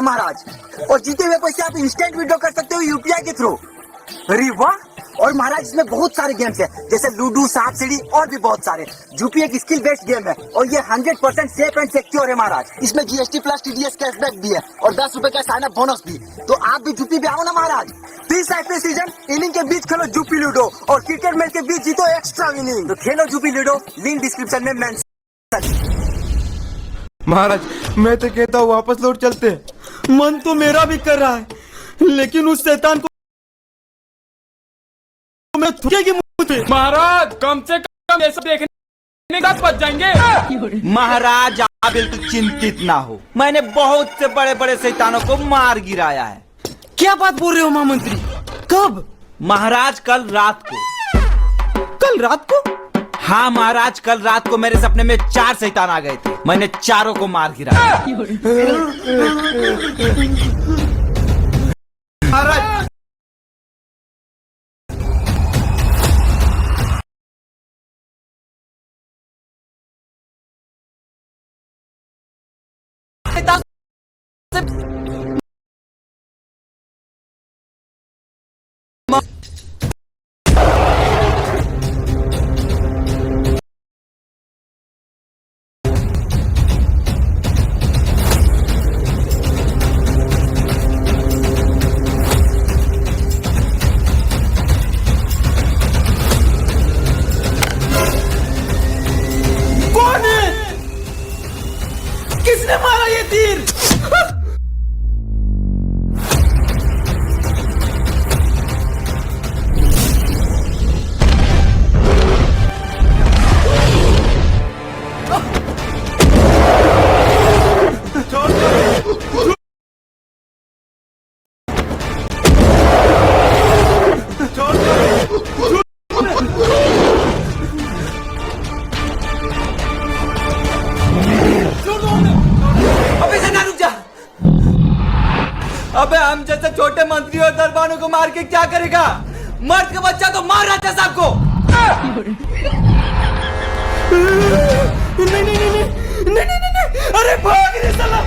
महाराज, और जीते हुए पैसे आप इंस्टेंट विड्रॉ कर सकते हो यूपीआई के थ्रू। अरे वाह! और महाराज इसमें बहुत सारे गेम्स हैं, जैसे लूडो, सांप सीढ़ी और भी बहुत सारे। यूपी एक स्किल बेस्ड गेम है और ये 100% सेफ एंड सिक्योर है महाराज। इसमें जीएसटी प्लस टीडीएस कैशबैक भी है और 10 रुपए का साइन अप बोनस भी। तो आप भी यूपी पे आओ ना महाराज। 30 आईपीएल सीजन इनिंग के बीच खेलो यूपी लूडो और क्रिकेट मैच के बीच जीतो एक्स्ट्रा विनिंग। तो खेलो यूपी लूडो, लिंक डिस्क्रिप्शन में मेंशन। महाराज मैं तो कहता हूँ वापस लौट चलते। मन तो मेरा भी कर रहा है, लेकिन उस शैतान को मैं थूकेगी मुंह पे। महाराज कम से कम ये सब देखने का बच जाएंगे। महाराज आप बिल्कुल चिंतित ना हो, मैंने बहुत से बड़े बड़े शैतानों को मार गिराया है। क्या बात बोल रहे हो महामंत्री? कब? महाराज कल रात को। कल रात को? हाँ महाराज, कल रात को मेरे सपने में 4 शैतान आ गए थे, मैंने चारों को मार गिराया। महाराज किसने मारा ये तीर? अबे हम जैसे छोटे मंत्री और दरबारों को मार के क्या करेगा? मर्द का बच्चा तो मार राजा साहब को। नहीं नहीं नहीं नहीं नहीं नहीं नहीं, अरे भाग रे साला।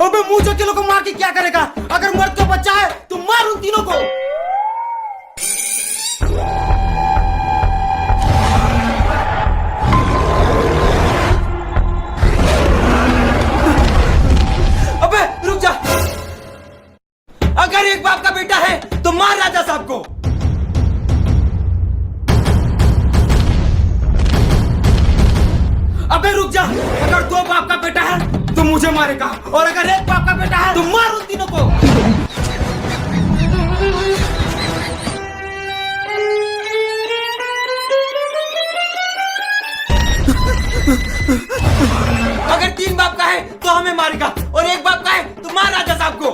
अबे मुझ अकेलों को मार के क्या करेगा? अगर मर्द का बच्चा है तो मार उन तीनों को। अगर एक बाप का बेटा है तो मार राजा साहब को। अबे रुक जा, अगर 2 बाप का बेटा है तो मुझे मारेगा, और अगर 1 बाप का बेटा है तो मार उन तीनों को। अगर 3 बाप का है तो हमें मारेगा, और 1 बाप का है तो मार राजा साहब को।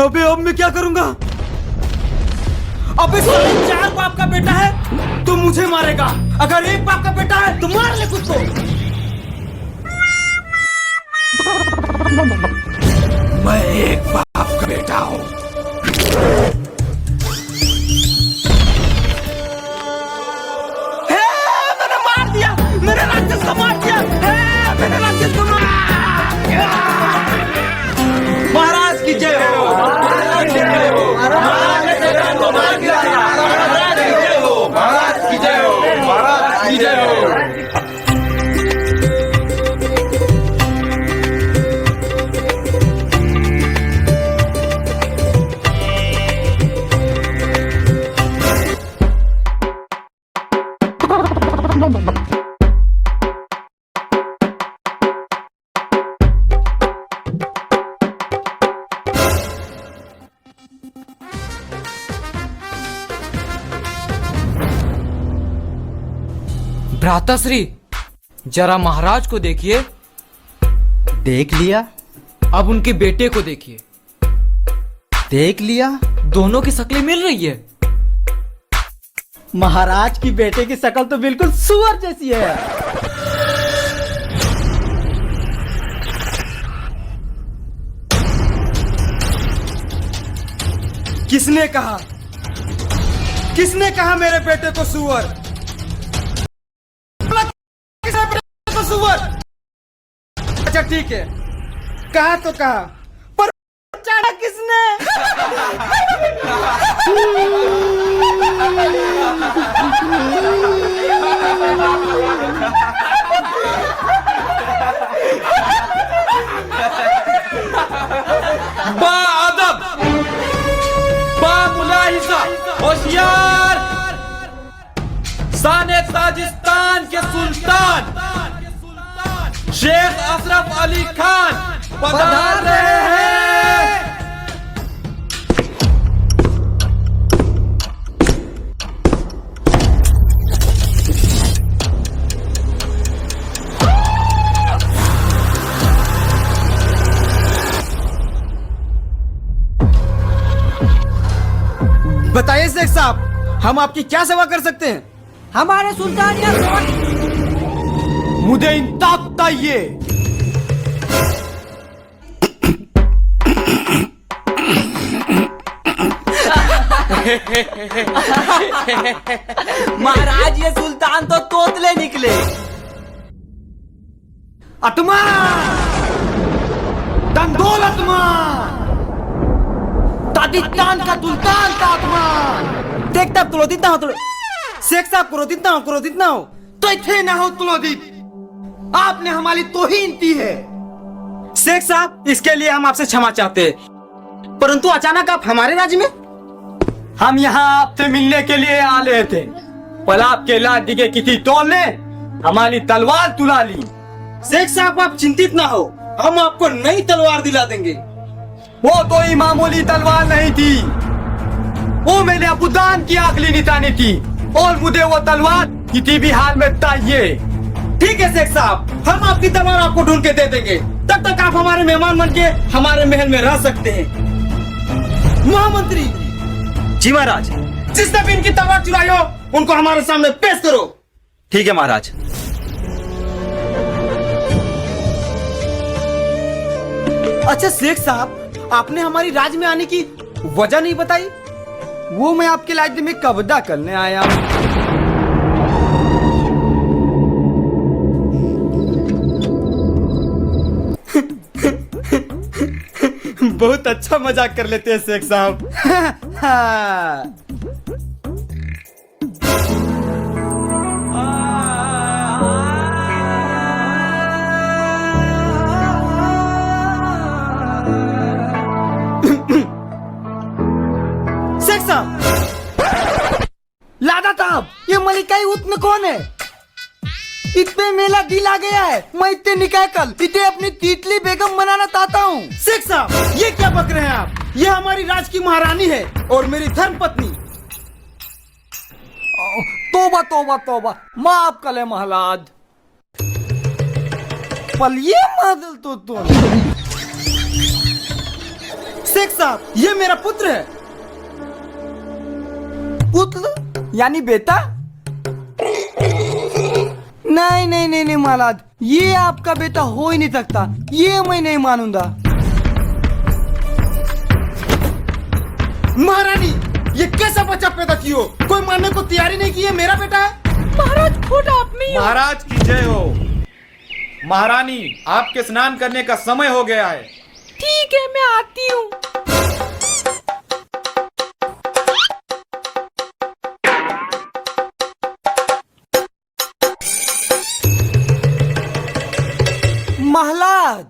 अबे अब मैं क्या करूंगा? अबे 4 बाप का बेटा है तो मुझे मारेगा, अगर 1 बाप का बेटा है तो मार ले खुद को। मैं एक बाप का बेटा हूँ। मैंने मार दिया, मेरे राक्षस को मार दिया, मेरे राक्षस को मार। महाराज की जय हो, महाराज की जय हो, महाराज की जय हो, महाराज की जय हो, महाराज की जय हो, महाराज की जय हो। भ्राताश्री, जरा महाराज को देखिए। देख लिया। अब उनके बेटे को देखिए। देख लिया। दोनों की शक्लें मिल रही है। महाराज की बेटे की शक्ल तो बिल्कुल सुअर जैसी है। किसने कहा? किसने कहा मेरे बेटे को सुअर? किसने बेटे को सुअर? अच्छा ठीक है, कहा तो कहा, पर चाड़ा किसने? बाअदब, बामुलाहिजा, होशियार, शान ताजिस्तान के सुल्तान शेख अशरफ अली खान पधार रहे हैं। बताइए शेख साहब, हम आपकी क्या सेवा कर सकते हैं? हमारे सुल्तान या मुझे इंताब चाहिए। महाराज ये सुल्तान तो तोतले निकले। अतमान, दंदोल अतमान, ताजिस्तान का सुल्तान का अतमान। देखता क्रोधित ना हो तो शेख साहब, क्रोधित ना हो, क्रोधित ना हो तो इतने ना हो क्रोधित। आपने हमारी तौहीन की है। शेख साहब, इसके लिए हम आपसे क्षमा चाहते हैं, परंतु अचानक आप हमारे राज्य में। हम यहाँ आपसे मिलने के लिए आ रहे थे, पर आपके लाठी के किसी टोल ने हमारी तलवार तुला ली। शेख साहब आप चिंतित ना हो, हम आपको नई तलवार दिला देंगे। वो तो ही मामूली तलवार नहीं थी, वो मैंने अबुदान की आखिरी निशानी थी, और मुझे वो तलवार किसी भी हाल में चाहिए। ठीक है शेख साहब, हम आपकी तलवार आपको ढूंढ के दे देंगे। तब तक आप हमारे मेहमान बन के हमारे महल में रह सकते हैं। महामंत्री जी महाराज। जिसने भी इनकी तलवार चुराई हो, उनको हमारे सामने पेश करो। ठीक है महाराज। अच्छा शेख साहब, आपने हमारी राज्य में आने की वजह नहीं बताई। वो मैं आपके राज्य में कब्जा करने आया हूँ। बहुत अच्छा मजाक कर लेते हैं शेख साहब। शेख साहब, लादा साहब, ये मलिकाई उत में कौन है? इतने मेला दिल आ गया है, मैं इतने निकाय कल इतने अपनी तीतली बेगम बनाना चाहता हूँ। शेख साहब, ये क्या बक रहे हैं आप? ये हमारी राज की महारानी है और मेरी धर्म पत्नी। तोबा तोबा तोबा, माफ कर ले महलाद। पलिए मादल तो शेख साहब, ये मेरा पुत्र है। पुत्र यानी बेटा? नहीं नहीं नहीं नहीं महाराज, ये आपका बेटा हो ही नहीं सकता, ये मैं नहीं मानूंगा। महारानी, ये कैसा बच्चा पैदा कियो? कोई मानने को तैयारी नहीं की है मेरा बेटा है। महाराज खुद आप में ही हो। महाराज की जय हो। महारानी, आपके स्नान करने का समय हो गया है। ठीक है, मैं आती हूँ। महलाद,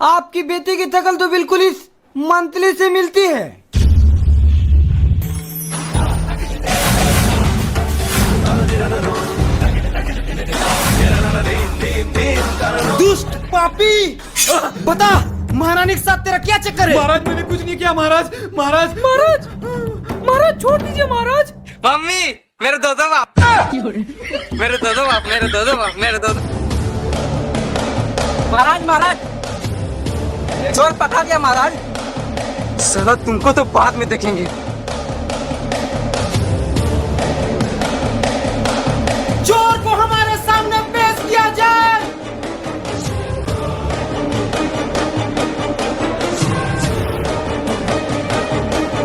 आपकी बेटी की शकल तो बिल्कुल इस मंत्री से मिलती है। दुष्ट पापी, बता महारानी के साथ तेरा क्या चक्कर है? महाराज, मैंने कुछ नहीं किया। महाराज, महाराज, महाराज, महाराज छोड़ दीजिए महाराज। मम्मी, मेरे दो बाप, मेरे दो बाप, मेरे दो बाप, मेरे दो। महाराज महाराज, चोर पकड़ा गया महाराज। साला तुमको तो बाद में देखेंगे। चोर को हमारे सामने पेश किया जाए।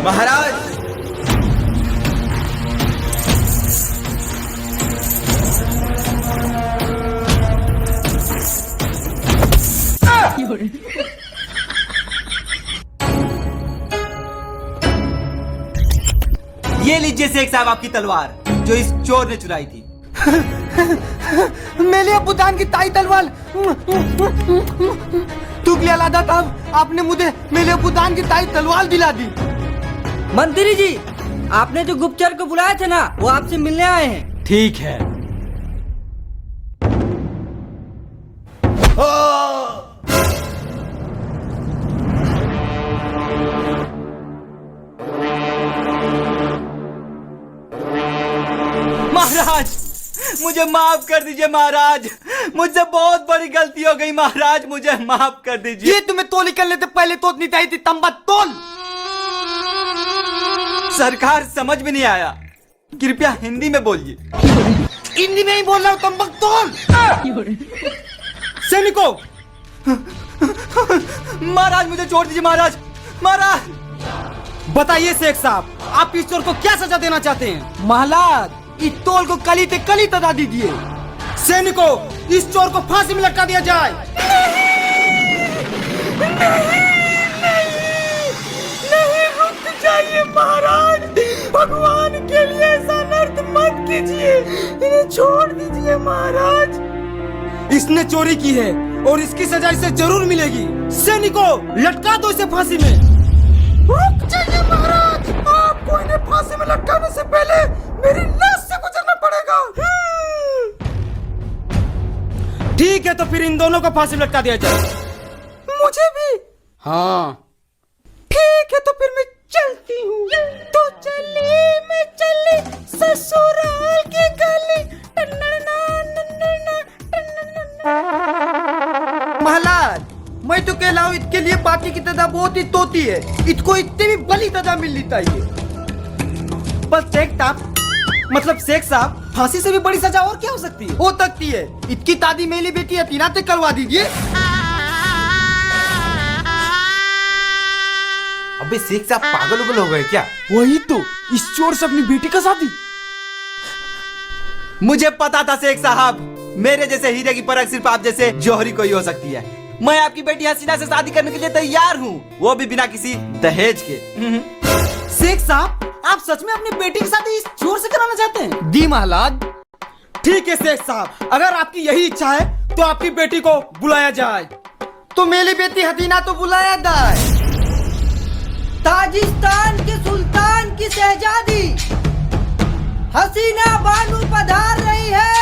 महाराज ये लीजिए शेख साहब आपकी तलवार जो इस चोर ने चुराई थी। मेले अबूदान की ताई तलवार तुगलिया लादा था। आपने मुझे मेले अबूदान की ताई तलवार दिला दी। मंत्री जी, आपने जो गुप्तचर को बुलाया था ना, वो आपसे मिलने आए हैं। ठीक है। महाराज मुझे माफ कर दीजिए महाराज, मुझसे बहुत बड़ी गलती हो गई महाराज, मुझे माफ कर दीजिए। ये तुम्हें तोली कर लेते पहले तो उतनी चाहिए थी तंबा तोल। सरकार समझ में नहीं आया, कृपया हिंदी में बोलिए। हिंदी में ही बोल रहा हूँ, तंबक तोल। सैनिकों, महाराज मुझे छोड़ दीजिए महाराज। महाराज बताइए शेख साहब, आप इस चोर को क्या सजा देना चाहते हैं? महाराज इस तोल को कली ते कली तदा दीजिए। सैनिकों, इस चोर को फांसी में लटका दिया जाए। नहीं रुक जाइए महाराज, भगवान के लिए ऐसा नर्क मत कीजिए, इन्हें छोड़ दीजिए महाराज। इसने चोरी की है और इसकी सजा इसे जरूर मिलेगी। सैनिकों, लटका दो इसे फांसी में। रुक जाइए महाराज, आपको इन्हें फांसी में लटकाने से पहले मेरी लाश से गुजरना पड़ेगा। ठीक है, तो फिर इन दोनों को फांसी में लटका दिया जाए। मुझे भी? हाँ ठीक है, तो फिर मैं चलती हूँ। तो चली मैं चली ससुराल की गली। महाराज मैं तो कह रहा हूँ, इसके लिए बाकी की तदा बहुत ही तोती है, इसको इतनी भी बड़ी तदा मिलनी चाहिए। बस शेख साहब, मतलब शेख साहब, फांसी से भी बड़ी सजा और क्या हो सकती है? हो सकती है, इसकी दादी मेरी बेटी हतीना से करवा दीजिए। अबे शेख साहब पागल उगल हो गए क्या? वही तो, इस चोर से अपनी बेटी का शादी। मुझे पता था शेख साहब, मेरे जैसे हीरे की परख सिर्फ आप जैसे जौहरी को ही हो सकती है। मैं आपकी बेटी हसीना से शादी करने के लिए तैयार हूँ, वो भी बिना किसी दहेज के। शेख साहब, आप सच में अपनी बेटी की शादी इस चोर से कराना चाहते हैं? दी महाराज। ठीक है शेख साहब, अगर आपकी यही इच्छा है तो आपकी बेटी को बुलाया जाए। तो मेरी बेटी हसीना तो बुलाया जाए। ताजिस्तान के सुल्तान की शहजादी हसीना बानू पधार रही है।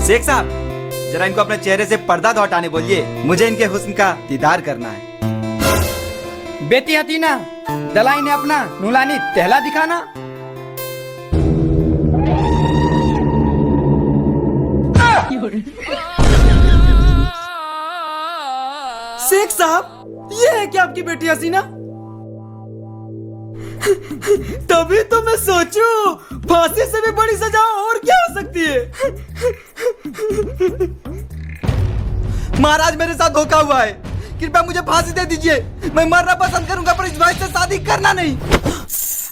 शेख साहब, जरा इनको अपने चेहरे से पर्दा तो हटाने बोलिए, मुझे इनके हुस्न का दीदार करना है। बेटी हसीना, दलाई ने अपना नूरानी टहला दिखाना। शेख साहब, ये है क्या आपकी बेटी हसीना? तभी तो मैं सोचूं, फांसी से भी बड़ी सजा और क्या हो सकती है? महाराज मेरे साथ धोखा हुआ है, कृपया मुझे फांसी दे दीजिए। मैं मरना पसंद करूंगा पर इस भाई से शादी करना नहीं।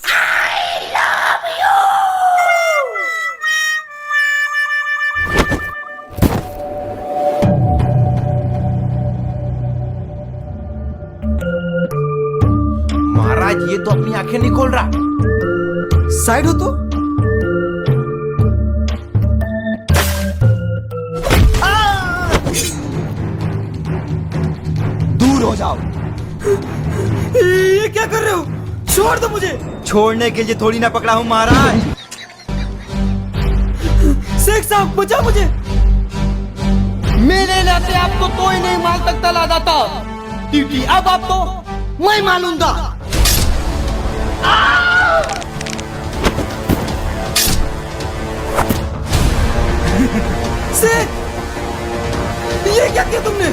I love you! महाराज ये तो अपनी आंखें नहीं खोल रहा। साइड हो तो। दूर हो जाओ। ये क्या कर रहे हो? छोड़ दो मुझे। छोड़ने के लिए थोड़ी ना पकड़ा हूँ महाराज। शेख साहब बचाओ मुझे। मेरे नाते आपको कोई नहीं मार सकता लादा था। ड्यूटी अब आपको मैं मानूंगा। शेख, ये क्या किया तुमने?